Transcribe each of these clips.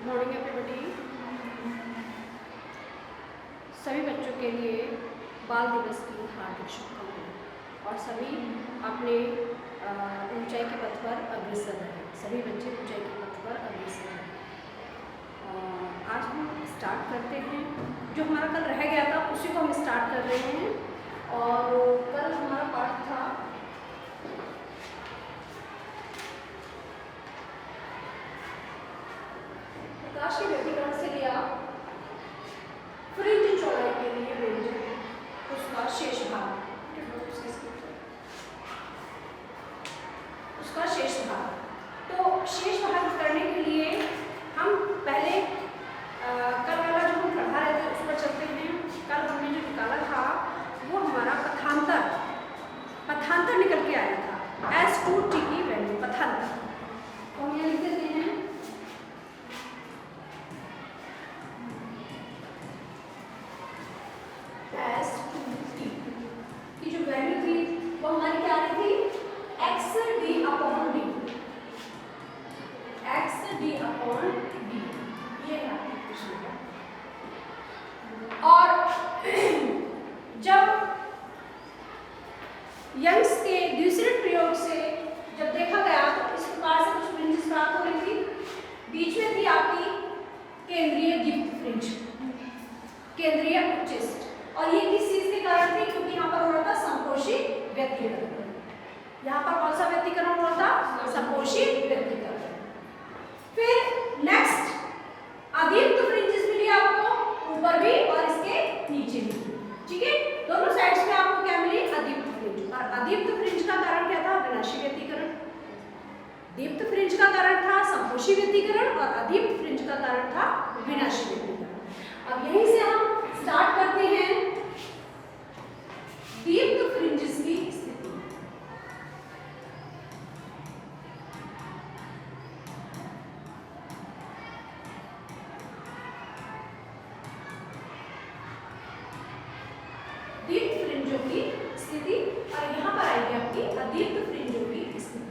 Morning everybody. सभी बच्चों के लिए बाल दिवस की हार्दिक शुभकामनाएं और सभी अपने ऊंचाई के पथ पर अग्रसर हैं। सभी बच्चे ऊंचाई के पथ पर अग्रसर हैं। आज हम स्टार्ट करते हैं। जो हमारा कल रह गया था उसी को हम स्टार्ट कर रहे हैं। और कल हमारा पाठ था प्रकाश के व्यक्तिकरण से लिया फ्रिंज चौड़ाई के लिए व्यंजक उसका शेष भाग, उसका शेष भाग। तो शेष भाग करने के लिए हम पहले कल वाला जो हम पढ़ा रहे थे उस पर चलते हैं। कल हमने जो निकाला था वो हमारा पथांतर निकल के आया था। S2T की वैल्यू पथांतर, तो हम यहाँ लिख देते हैं S2T की जो वैल्यू थी वो हमारी क्या आ रही थी, XD/D, XD/D। ये है क्वेश्चन का। और जब यंग्स के दूसरे प्रयोग से जब देखा गया तो इस प्रकार से कुछ फ्रिंजेस प्राप्त हो रही थी। बीच में थी आपकी केंद्रीय दीप्त फ्रिंज, केंद्रीय उच्चिष्ट, और ये किस चीज के कारण थी, क्योंकि यहाँ पर हो रहा था संकोशी व्यतिकरण। यहाँ पर कौन सा व्यतिकरण हो रहा था, संकोशी व्यतिकरण। फिर नेक्स्ट अदीप्त फ्रिंजेस मिली आपको ऊपर भी और इसके नीचे भी, ठीक है। दोनों साइड्स में आपको क्या मिली, अदीप्त फ्रिंज। और अदीप्त फ्रिंज का कारण क्या था, विनाशी व्यतिकरण। दीप्त फ्रिंज का कारण था संकोशी व्यतिकरण और अदीप्त फ्रिंज का कारण था विनाशी व्यतिकरण। अब यहीं से हम स्टार्ट करते हैं दीप्त फ्रिंजेस की स्थिति। दीप्त फ्रिंजों की स्थिति और यहाँ पर आएगी आपकी अदीप्त फ्रिंजों की स्थिति।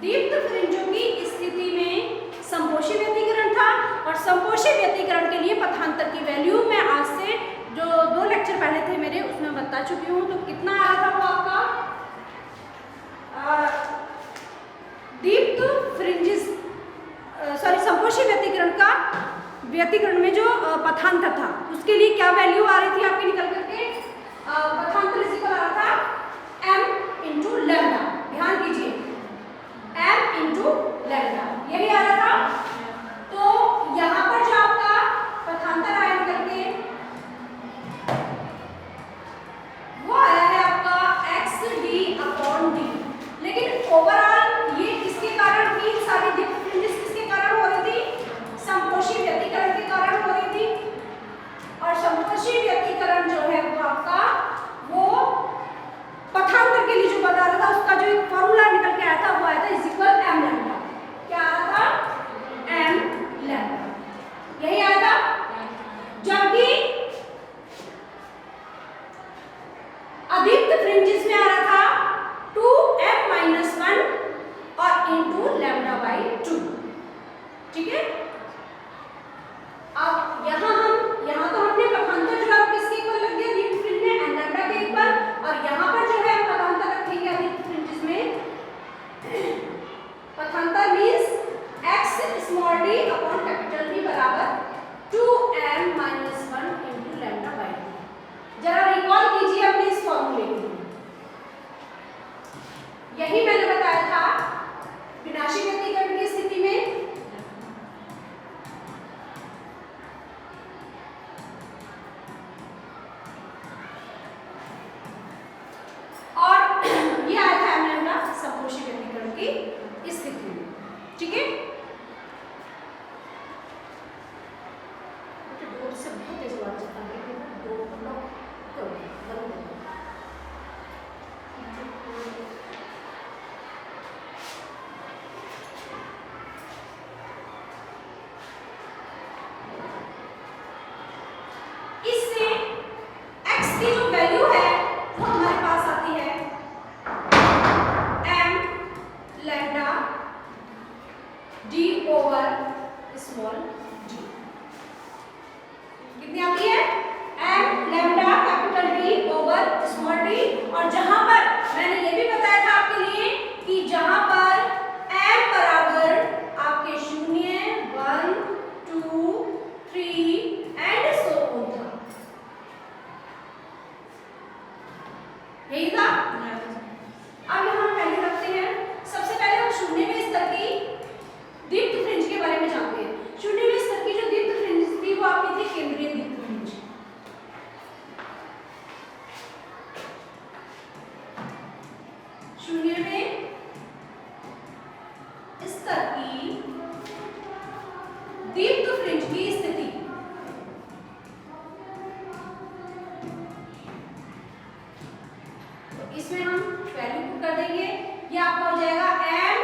दीप्त फ्रिंजों की स्थिति में संपोषी व्यतिकरण था और संपोषी व्यतिकरण के लिए पथांतर की वैल्यू मैं आज से जो 2 लेक्चर पहले थे मेरे उसमें बता चुकी हूँ। तो कितना आ रहा था वो आपका दीप्त फ्रिंजेस संपोषी व्यतिकरण में जो पथांतर था उसके लिए क्या वैल्यू आ रही थी आपकी निकल करके, पथांतर इक्वल आ रहा था m × लैम्डा। ध्यान कीजिए m × लैम्डा यही आ रहा था। तो यहाँ पर जो आपका पथांतर आया निकल के वो आया है आपका XD/D। लेकिन ओवरऑल ये किसके कारण थी, सारी दीप्त फ्रिंजेस किसके कारण हो रही थी, संपोषी व्यतिकरण के कारण हो रही थी। और संपोषी व्यतिकरण जो है वो आपका वो पथांतर के लिए जो बता रहा था उसका जो एक फॉर्मूला निकल के आया था वो आया था m लैम्डा। क्या आ रहा था, m लैम्डा, यही आया था। जबकि अदीप्त फ्रिंजेस में आ रहा था 2m-1 और इंटू λ/2, ठीक है। अब यहाँ तो हमने पथांतर जो है किसके इक्वल लग गया, दीप्त फ्रिंज में n लैम्डा के इक्वल, और यहाँ पर जो है पथांतर रखेंगे अदीप्त फ्रिंजेस में। पथांतर मींस XD/D बराबर 2m-1 इंटू λ/2। जरा रिकॉल कीजिए अपने इस फॉर्मूले को। यही मैंने बताया था विनाशी व्यतिकरण की स्थिति में डी ओवर स्मॉल डी। कितनी आती है? M lambda capital D over small D. और जहां पर मैंने ये भी बताया था आपके लिए कि जहां पर एम बराबर आपके 0, 1, 2, 3 एंड सो ऑन था। यही था। अब यहां पहले रखते हैं, सबसे पहले हम 0वें स्तर की दीप्त फ्रिंज के बारे में जानते हैं। 0वें स्तर की जो दीप्त फ्रिंज थी वो आपकी थी केंद्रीय दीप्त फ्रिंज। शून्यवें स्तर की दीप्त फ्रिंज की स्थिति तो इसमें हम वैल्यू पुट कर देंगे। ये आपका हो जाएगा m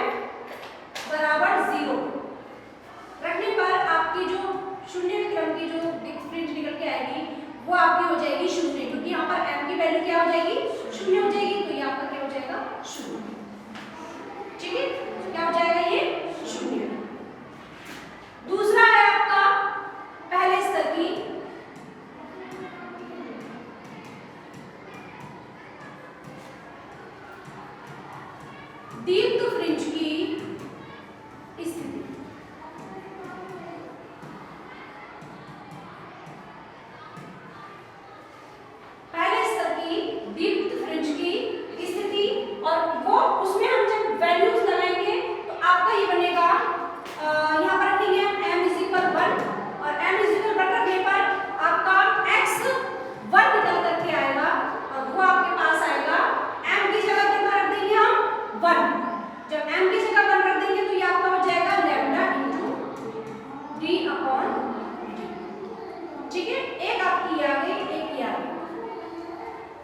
बराबर 0 रखने पर आपकी जो 0वें क्रम की जो दीप्त फ्रिंज निकल के आएगी वो आपकी हो जाएगी 0, क्योंकि यहाँ पर m की वैल्यू क्या हो जाएगी? 0 हो जाएगी। तो ये आपका क्या हो जाएगा? 0। ठीक है, क्या हो जाएगा? ये 0। दूसरा है आपका पहले स्तर की दीप्त फ्रिंज की स्थिति। पहले स्तर की दीप्त फ्रिंज की स्थिति, और वो उसमें हम जब वैल्यूज लगाएंगे तो आपका ये बनेगा, यहाँ पर रखेंगे हम m = 1 और m = 1 रखने पर आपका x 1 निकल करके आएगा और वो आपके पास आएगा। m की जगह कितना रख देंगे हम? 1। जब m की जगह 1 रख देंगे तो ये आपका हो जाएगा लैम्डा × d/d। ठीक है, एक आपकी आ गई, एक ये आ गई।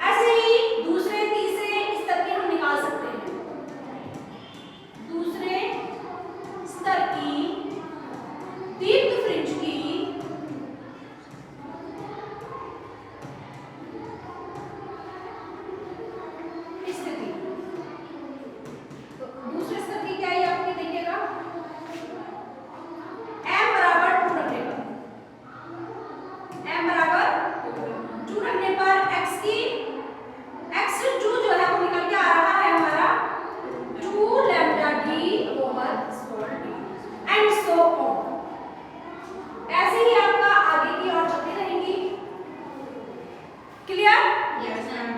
ऐसे ही दूसरे तीसरे स्तर के हम निकाल सकते हैं। दूसरे स्तर की दीप्त फ्रिंज की स्थिति। तो दूसरे स्तर की क्या है आपके देखिएगा, m बराबर 2 रखने पर, m बराबर 2 रखने पर x2 जो है वो निकल के आ रहा है हमारा 2 lambda D over small D and so on. ऐसे ही आपका आगे की और चलती रहेंगी। क्लियर? Yes ma'am.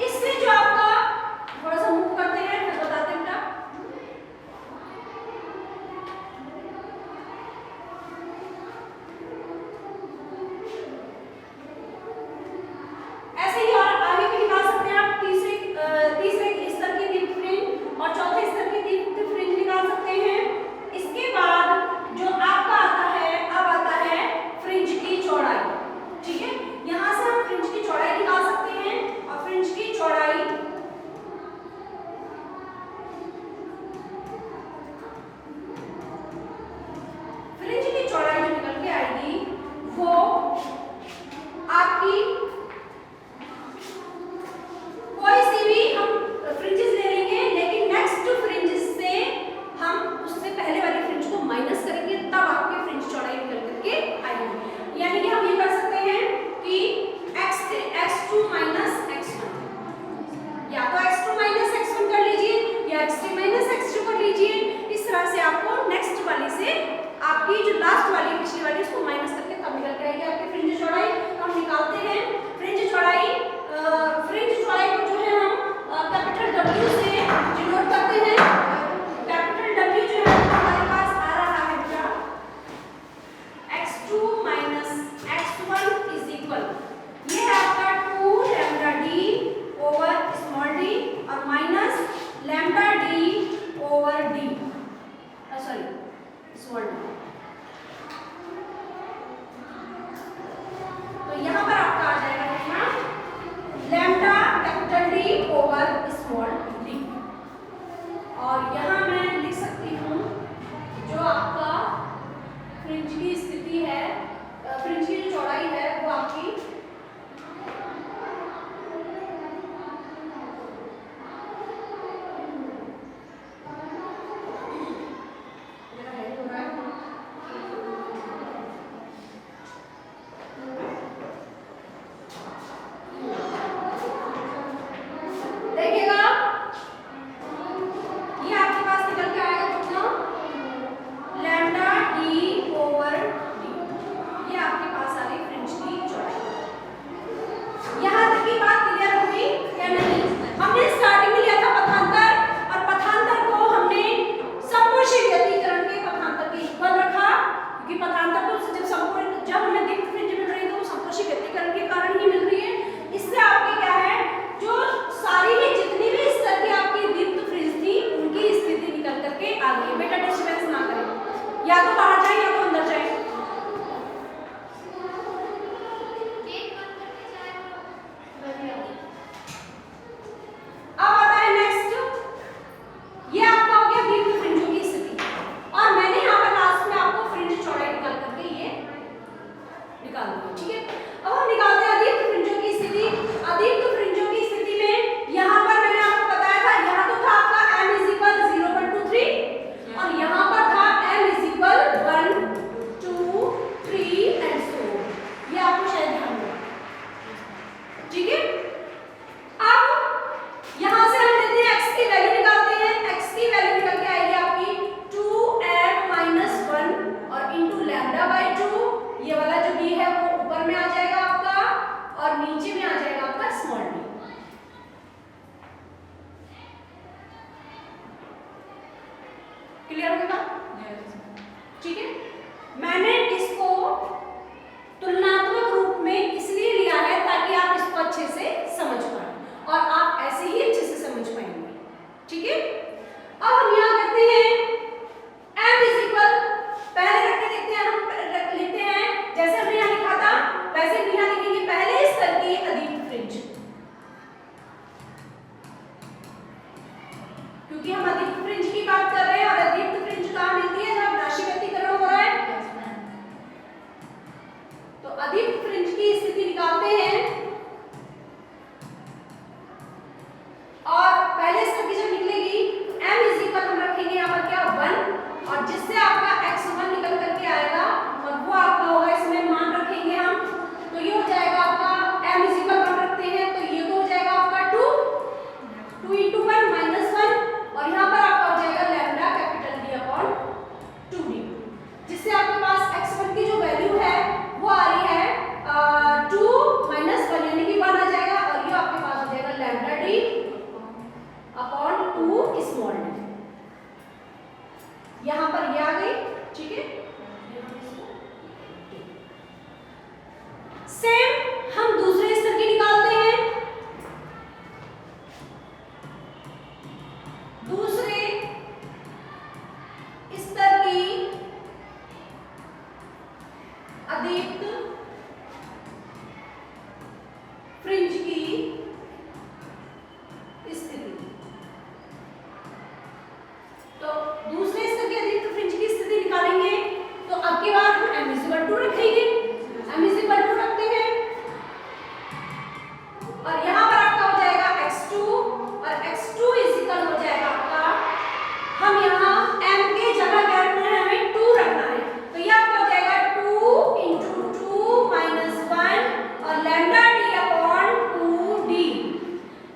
इससे जो आपका थोड़ा सा मूव करते हैं फिर बताते हैं बेटा। ऐसे ही और आगे भी निकाल सकते हैं आप। तीसरे स्तर की दीप्त फ्रिंज और चौथे स्तर की दीप्त फ्रिंज निकाल सकते हैं। इसके बाद जो आपका आता है, अब आता है फ्रिंज की चौड़ाई। ठीक है, यहाँ से हम फ्रिंज की चौड़ाई निकाल सकते हैं और फ्रिंज की चौड़ाई जो निकल के आएगी वो आपकी कोई सी भी हम फ्रिंजेस ले लेंगे, लेकिन नेक्स्ट फ्रिंजेस से हम उससे पहले वाली फ्रिंज को माइनस करेंगे, तब आपकी फ्रिंज चौड़ाई निकल करके आएगी। यानी कि हम ये कर सकते हैं कि x2 - x1, या तो x2 - x1 कर लीजिए या x3 - x2 कर लीजिए। इस तरह से आपको नेक्स्ट वाली से आपकी जो लास्ट वाली पिछली वाली उसको माइनस करके कम निकल के आएगी आपकी फ्रिंज चौड़ाई। हम निकालते हैं फ्रिंज चौड़ाई को जो है हम कैपिटल W से डिनोट करते हैं। कैपिटल W जो है हमारे पास आ रहा है बेटा x2 - x1 = ये है आपका 2 lambda D over small D और minus lambda D over D, sorry small D. तो यहाँ पर आपका आ जाएगा कितना? Lambda capital D over small D. और यहाँ मैं लिख सकती हूँ जो आपका फ्रिंज की स्थिति है, फ्रिंज की जो चौड़ाई है वो आपकी क्लियर हो गया? ठीक है, मैंने इसको तुलनात्मक रूप में इसलिए लिया है ताकि आप इसको अच्छे से समझ पाए और आप ऐसे ही अच्छे से समझ पाएंगे। ठीक है, अब हम यहाँ करते हैं m इज इक्वल, पहले रख के देखते हैं, हम रख लेते हैं जैसे हमने यहाँ लिखा था वैसे हम यहाँ लिखेंगे पहले स्तर की अदीप्त फ्रिंज, क्योंकि हम अदीप्त फ्रिंज की बात कर रहे हैं और अदीप्त फ्रिंज कहाँ मिलती है? जब राशि व्यक्तीकरण हो रहा है। तो अदीप्त फ्रिंज की स्थिति निकालते हैं और पहले स्तर की जब निकलेगी m इज इक्वल हम रखेंगे यहाँ पर क्या 1 और जिससे आपका x1 निकल करके आएगा और वो आपका होगा, इसमें मान रखेंगे हम, तो ये हो जाएगा आपका m इज इक्वल 1 रखते हैं तो ये तो हो जाएगा आपका 2 into 1 minus 1 और यहाँ पर आपका हो जाएगा lambda capital D upon 2D, जिससे आपके पास x1 की जो वैल्यू है वो आ रही है 2 minus 1 यानी कि 1 आ जाएगा और ये आपके पास हो जाएगा lambda D upon 2 small d, यहाँ पर ये आ गई। ठीक है, सेम हम दूसरे स्तर की निकालते हैं, दूसरे स्तर की अदीप्त फ्रिंज की स्थिति, तो दूसरे स्तर की अदीप्त फ्रिंज की स्थिति निकालेंगे तो अब की बार हम m इज इक्वल टू रखेंगे, m इज इक्वल टू रखते हैं और यहाँ पर आपका हो जाएगा x2 और x2 इज इक्वल हो जाएगा आपका, हम यहाँ m के जगह क्या रखना है? हमें 2 रखना है, तो ये आपका हो जाएगा 2 into 2 minus 1 और लैम्डा d अपॉन 2d,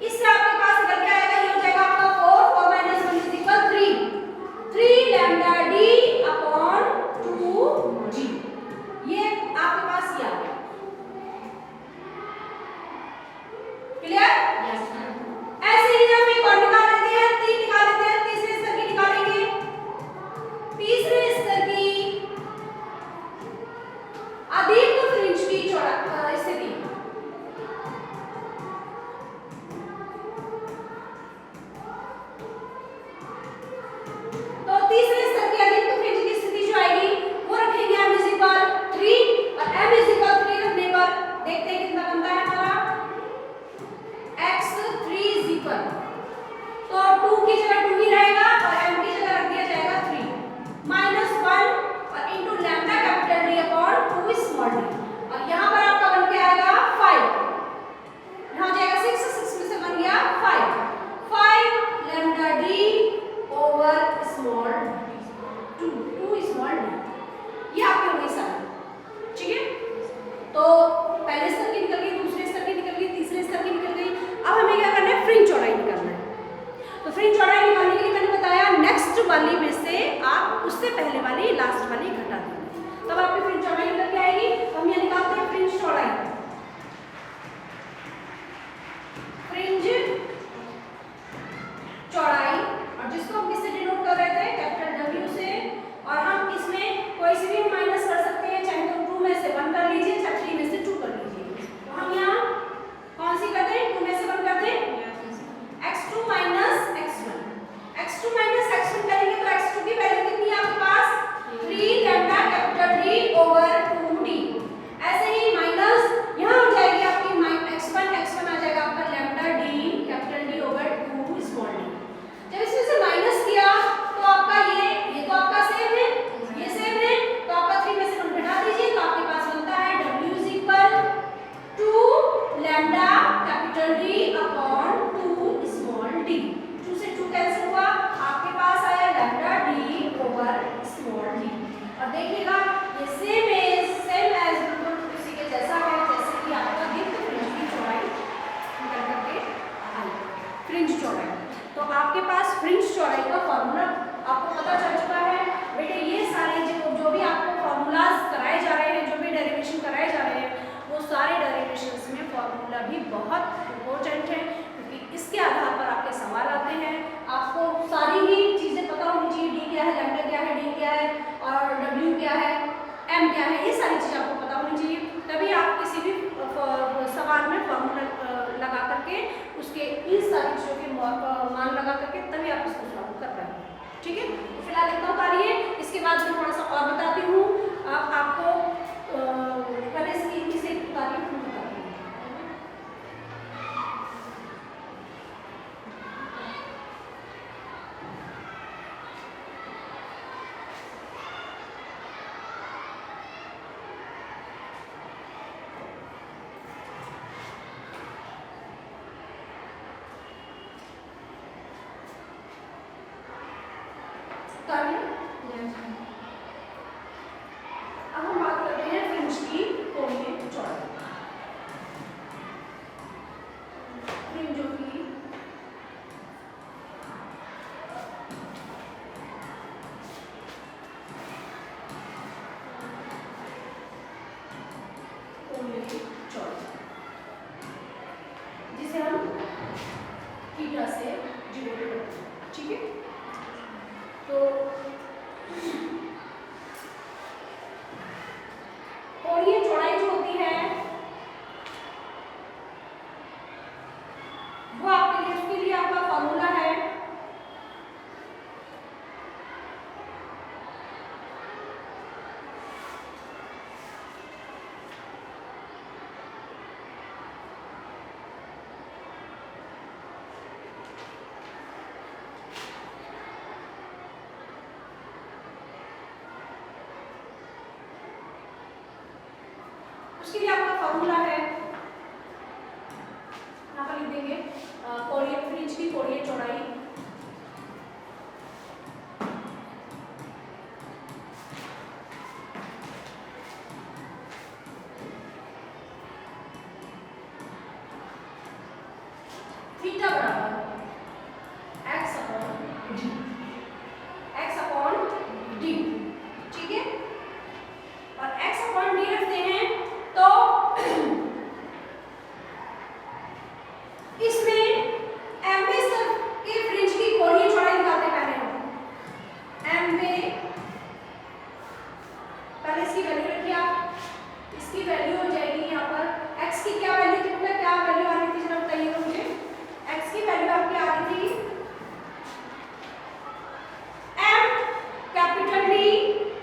इससे आपके पास निकल के आएगा, ये हो जाएगा आपका 4 minus 1 is equal 3 lambda d upon 2d, ये आपके पास ये आ गया। क्लियर? ऐसे ही हम एक और निकाल लेते हैं, 3 निकाल लेते हैं, तीसरे स्तर की निकालेंगे, तीसरे स्तर की अदीप्त फ्रिंज की स्थिति, तो तीसरे स्तर की अदीप्त फ्रिंज की स्थिति जो आएगी वो रखेंगे m इज इक्वल 3 और m इज इक्वल 3 रखने पर देखते हैं कितना बनता है हमारा x3 इज इक्वल, तो 2 की जगह 2 ही रहेगा और m की जगह रख दिया जाएगा 3 minus 1 और into lambda capital D upon 2 small d और यहाँ पर आपका बन के आएगा 5, यहाँ हो जाएगा 6 में से बन गया 5 lambda D over small 2 small d, ये आपके हो गई सारी। ठीक है, तो पहले स्तर की निकल गई, दूसरे स्तर की निकल गई, तीसरे स्तर की निकल गई, अब हमें क्या करना है? फ्रिंज चौड़ाई निकालना है। तो फ्रिंज चौड़ाई निकालने के लिए मैंने बताया नेक्स्ट वाली में से आप उससे पहले वाली लास्ट वाली घटा देंगे, तब आपकी फ्रिंज चौड़ाई निकल के आएगी। तो हम ये निकालते हैं फ्रिंज चौड़ाई, फ्रिंज चौड़ाई, और जिसको हम किससे डिनोट कर रहे थे? कैपिटल W से, और हम इसमें कोई से भी माइनस कर सकते हैं, चाहे तो 2 में से 1 कर लीजिए, चाहे 3 में से 2 कर लीजिए। तो हम यहाँ कौन सी करते हैं? 2 में से 1 करते हैं, x2 minus x1, x2 minus x1 करेंगे तो x2 की वैल्यू कितनी है आपके पास? 3 lambda capital D over 2d, ऐसे ही माइनस यहाँ हो जाएगी आपकी x1 आ जाएगा आपका lambda D capital D over 2 small d, जब इसमें से माइनस किया तो आपका ये तो आपका सेम है, ये सेम है, तो आपका 3 में से 1 घटा दीजिए तो आपके पास बनता है W is equal 2 lambda capital D upon 2 small d, 2 से 2 कैंसिल हुआ, आपके पास आया lambda D over small d, और देखिएगा ये सेम एज बिल्कुल उसी के जैसा है जैसे कि आपका दीप्त फ्रिंज की चौड़ाई निकल करके आई, फ्रिंज चौड़ाई। तो आपके पास फ्रिंज चौड़ाई का फॉर्मूला आपको पता चल चुका है बेटे। ये सारे जो भी आपको फॉर्मूलाज कराए जा रहे हैं, जो भी डेरिवेशन कराए जा रहे हैं, वो सारे डेरिवेशंस में फॉर्मूला भी बहुत इम्पोर्टेंट है, क्योंकि इसके आधार पर आपके सवाल आते हैं। आपको सारी ही चीज़ें पता होनी चाहिए, D क्या है, सारी चीज़ आपको पता होनी चाहिए, तभी आप किसी भी सवाल में फॉर्मूला लगा करके उसके इन सारी चीज़ों के मान लगा करके तभी आप इसको सॉल्व कर पाएंगे। ठीक है, फिलहाल इतना उतारिए, इसके बाद मैं थोड़ा सा और बताती हूँ आपको। पहले इसे उतारिए, फिर बताती हूँ। अब हम बात करते हैं फ्रिंज की कोणीय चौड़ाई। फ्रिंजों की कोणीय चौड़ाई, जिसे हम थीटा से डिनोट करते हैं। ठीक है, तो कोणीय चौड़ाई जो होती है वो आपके लिए, उसके लिए आपका फॉर्मूला है उसके लिए आपका फॉर्मूला है, यहाँ पर लिख देंगे कोणीय फ्रिंज की कोणीय चौड़ाई थीटा बराबर x अपॉन डी। ठीक है, और x अपॉन डी रखते हैं तो इसमें एम पे के फ्रिंज की कोणीय चौड़ाई निकालते पहले हम एम पे, पहले इसकी वैल्यू रखिए आप, इसकी वैल्यू हो जाएगी यहाँ पर x की क्या वैल्यू थी, मतलब क्या वैल्यू आ रही थी जरा बताइएगा मुझे। x की वैल्यू आपकी आ रही थी m capital D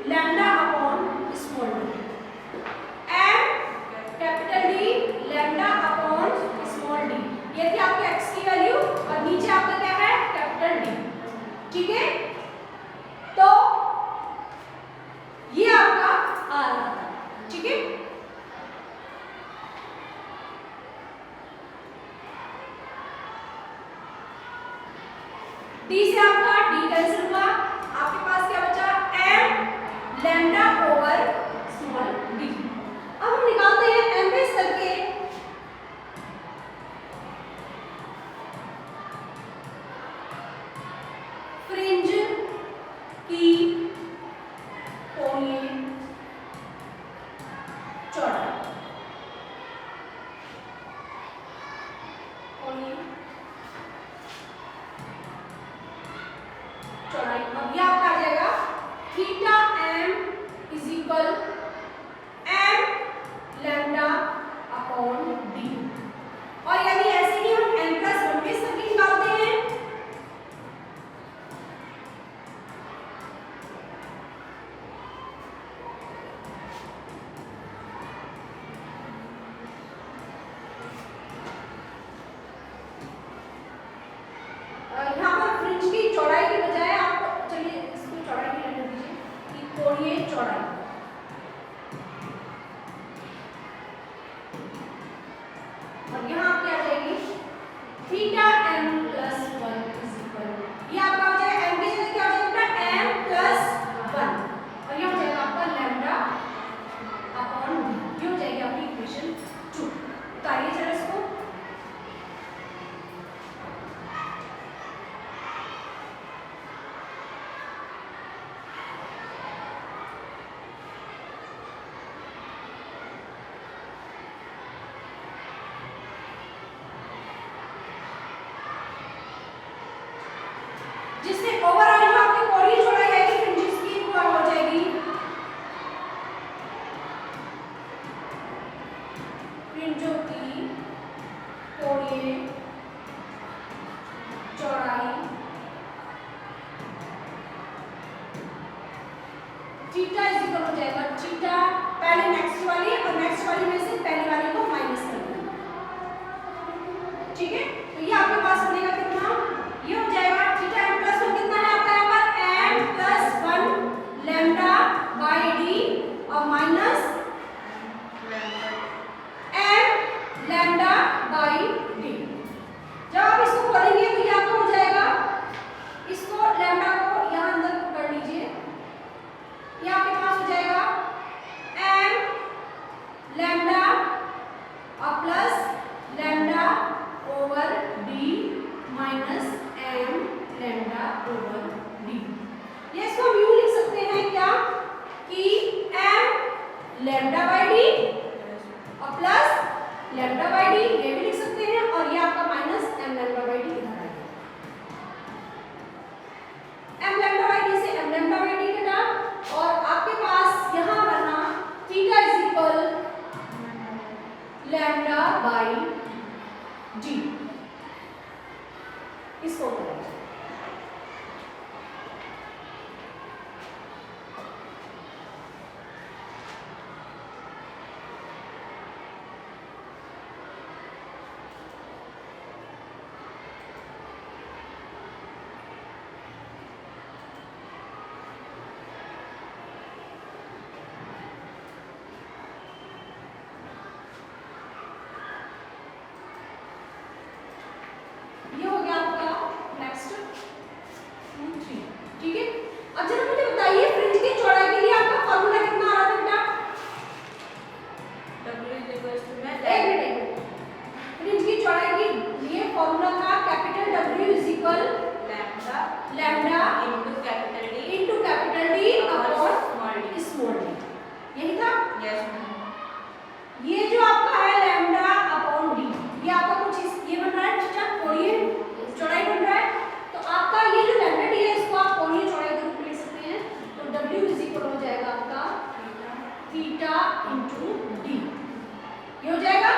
lambda upon small d, m capital D lambda upon small d, ये थी आपकी x की वैल्यू, और नीचे आपका क्या है कैपिटल D। ठीक है, तो ये आपका आ रहा था। ठीक है, D से आपका D कैंसिल हुआ, आपके पास क्या बचा m lambda over small d। अब हम निकालते हैं m पे स्तर के फ्रिंज की कोणीय चौड़ाई, कोणीय चौड़ाई। अब ये आपका आ जाएगा theta m is equal m lambda upon d, और यदि ऐसे ही हम n+1 पे स्तर की निकालते हैं यहाँ पर फ्रिंज की चौड़ाई के बजाय आप, चलिए इसको चौड़ाई की रहने दीजिए, कि कोणीय चौड़ाई इक्वल हो जाएगा थीटा, पहले नेक्स्ट वाली और नेक्स्ट वाली में से पहली वाली को माइनस कर देना, ठीक है। तो ये आपके पास बनेगा कितना, ये हो जाएगा थीटा m प्लस 1 कितना है आपका यहाँ पर m plus 1 lambda by D और minus m lambda by D. जब आप इसको खोलेंगे तो ये आपका हो जाएगा, इसको लैम्डा को यहाँ अंदर कर लीजिए, ये आपके पास हो जाएगा m लैम्डा और plus lambda over D minus m lambda over D. ये इसको हम यूं लिख सकते हैं क्या कि m लैम्डा बाई डी और प्लस लैम्डा बाई डी, ये भी लिख सकते हैं, और ये आपका minus m lambda by D इधर आएगा। m लैम्डा बाई डी से m लैम्डा बाई डी कटा और आपके पास यहाँ बना theta is equal lambda by D. इसको करेंगे थीटा इंटू डी, ये हो जाएगा।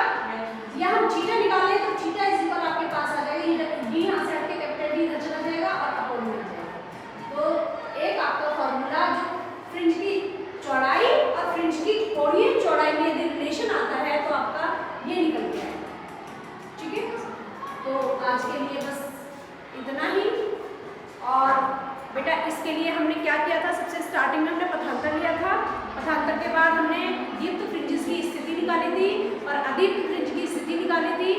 या हम थीटा निकालें तो थीटा इज इक्वल आपके पास आ जाएगा, ये डी यहाँ से हट के कैपिटल डी इधर चला जाएगा और अपोन में आ जाएगा। तो एक आपका फॉर्मूला जो फ्रिंज की चौड़ाई और फ्रिंज की कोणीय चौड़ाई में यदि रिलेशन आता है तो आपका ये निकल के आएगा, ठीक है। तो आज के लिए बस इतना ही। और बेटा इसके लिए हमने क्या किया था, सबसे स्टार्टिंग में हमने पथांतर लिया था, पथांतर के बाद हमने दीप्त फ्रिंजेस की स्थिति निकाली थी और अदीप्त फ्रिंज की स्थिति निकाली थी।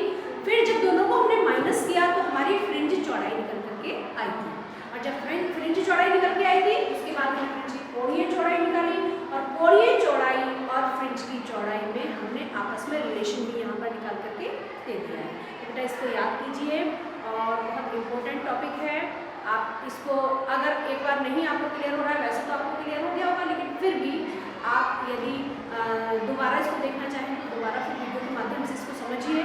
फिर जब दोनों को हमने माइनस किया तो हमारी फ्रिंज चौड़ाई निकल करके आई थी, और जब फ्रिंज चौड़ाई निकल के आई थी उसके बाद हमने फ्रिंज की कोणीय चौड़ाई निकाली, और कोणीय चौड़ाई और फ्रिंज की चौड़ाई में हमने आपस में रिलेशन भी यहाँ पर निकाल करके दे दिया है। तो बेटा इसको याद कीजिए और बहुत इम्पोर्टेंट टॉपिक है। आप इसको अगर एक बार नहीं आपको क्लियर हो रहा है, वैसे तो आपको क्लियर हो गया होगा, लेकिन फिर भी आप यदि दोबारा इसको देखना चाहें तो दोबारा फिर वीडियो के माध्यम से इसको समझिए